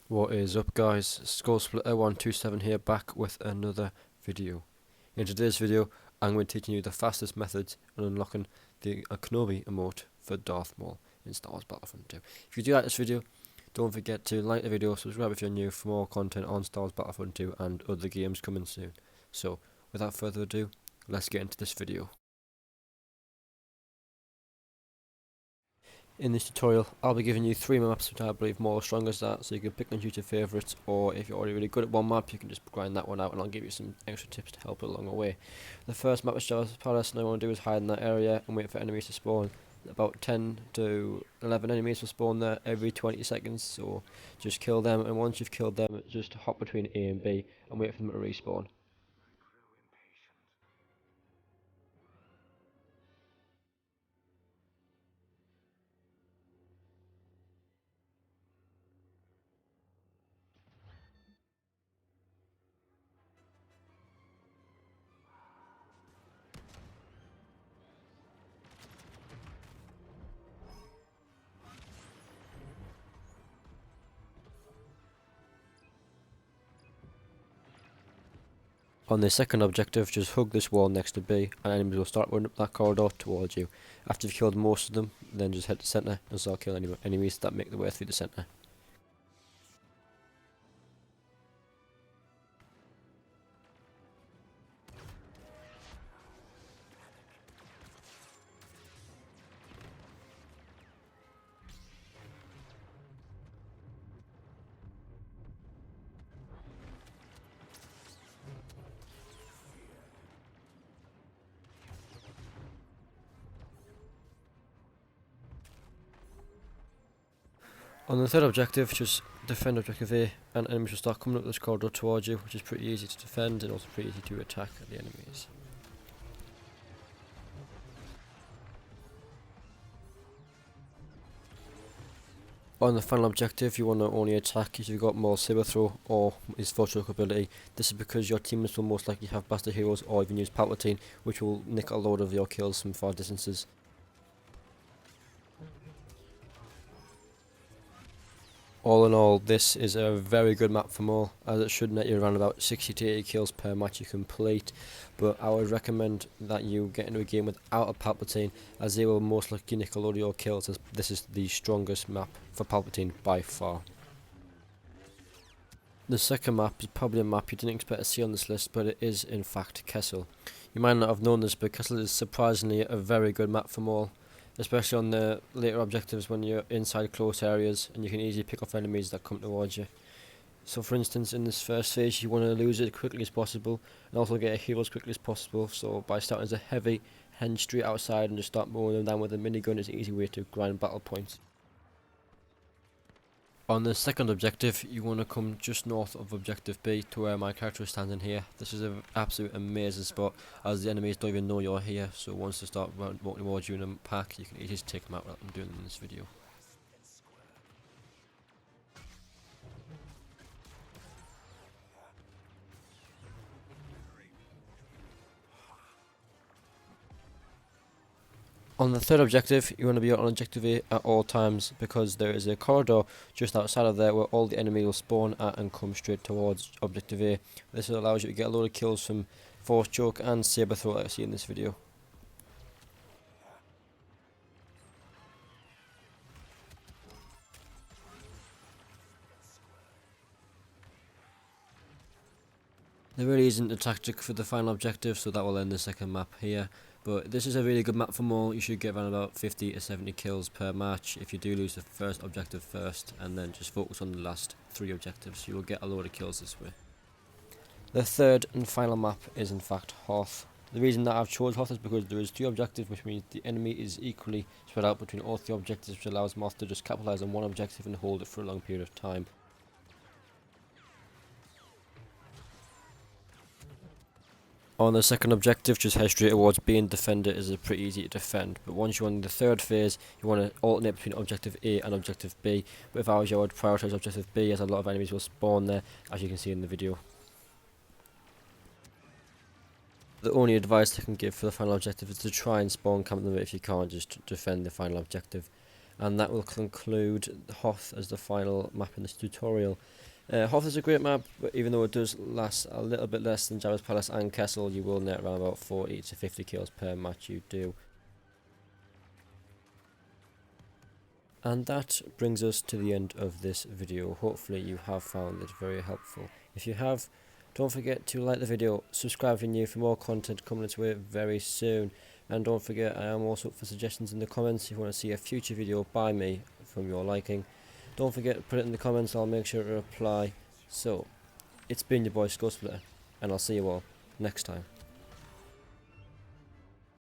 What is up, guys? Skullsplitter127 here, back with another video. In today's video I'm going to be teaching you the fastest methods on unlocking the Kenobi emote for Darth Maul in Star Wars Battlefront 2. If you do like this video, don't forget to like the video, subscribe if you're new for more content on Star Wars Battlefront 2 and other games coming soon. So without further ado, let's get into this video. In this tutorial, I'll be giving you 3 maps which I believe more strongest at, so you can pick and choose your favourites, or if you're already really good at one map, you can just grind that one out and I'll give you some extra tips to help along the way. The first map is Jabba's Palace, and all I want to do is hide in that area and wait for enemies to spawn. About 10 to 11 enemies will spawn there every 20 seconds, so just kill them, and once you've killed them, just hop between A and B and wait for them to respawn. On the second objective, just hug this wall next to B, and enemies will start running up that corridor towards you. After you've killed most of them, then just head to centre and start killing any enemies that make their way through the centre. On the third objective, just defend objective A, and enemies will start coming up this corridor towards you, which is pretty easy to defend and also pretty easy to attack the enemies. On the final objective, you want to only attack if you've got more saber throw or his photo ability. This is because your teammates will most likely have Bastard Heroes or even use Palpatine, which will nick a load of your kills from far distances. All in all, this is a very good map for Maul, as it should net you around about 60 to 80 kills per match you complete, but I would recommend that you get into a game without a Palpatine, as they will most likely nick a load of your kills, as this is the strongest map for Palpatine by far. The second map is probably a map you didn't expect to see on this list, but it is in fact Kessel. You might not have known this, but Kessel is surprisingly a very good map for Maul, especially on the later objectives when you're inside close areas and you can easily pick off enemies that come towards you. So for instance, in this first phase you want to lose it as quickly as possible and also get a hero as quickly as possible, so by starting as a heavy, heading straight outside and just start mowing them down with a minigun is an easy way to grind battle points. On the second objective, you want to come just north of objective B to where my character is standing here. This is an absolute amazing spot, as the enemies don't even know you're here, so once they start walking towards you in a pack, you can easily take them out like I'm doing in this video. On the third objective, you want to be on objective A at all times, because there is a corridor just outside of there where all the enemy will spawn at and come straight towards objective A. This allows you to get a load of kills from Force Choke and Saber Throw like I see in this video. There really isn't a tactic for the final objective, so that will end the second map here. But this is a really good map for Maul. You should get around about 50 to 70 kills per match if you do lose the first objective first, and then just focus on the last 3 objectives. You will get a load of kills this way. The third and final map is in fact Hoth. The reason that I've chosen Hoth is because there is 2 objectives, which means the enemy is equally spread out between all 3 objectives, which allows Moth to just capitalise on one objective and hold it for a long period of time. On the second objective, just head straight towards B and defend it, is pretty easy to defend. But once you're on the third phase, you want to alternate between objective A and objective B. But if I was you, I would prioritise objective B, as a lot of enemies will spawn there, as you can see in the video. The only advice I can give for the final objective is to try and spawn camp them if you can't, just defend the final objective. And that will conclude Hoth as the final map in this tutorial. Hoth is a great map, but even though it does last a little bit less than Jabba's Palace and Kessel, you will net around about 40 to 50 kills per match you do. And that brings us to the end of this video. Hopefully you have found it very helpful. If you have, don't forget to like the video, subscribe if you're new for more content coming its way very soon. And don't forget, I am also up for suggestions in the comments if you want to see a future video by me from your liking. Don't forget to put it in the comments, I'll make sure to reply. So, it's been your boy Skullsplitter, and I'll see you all next time.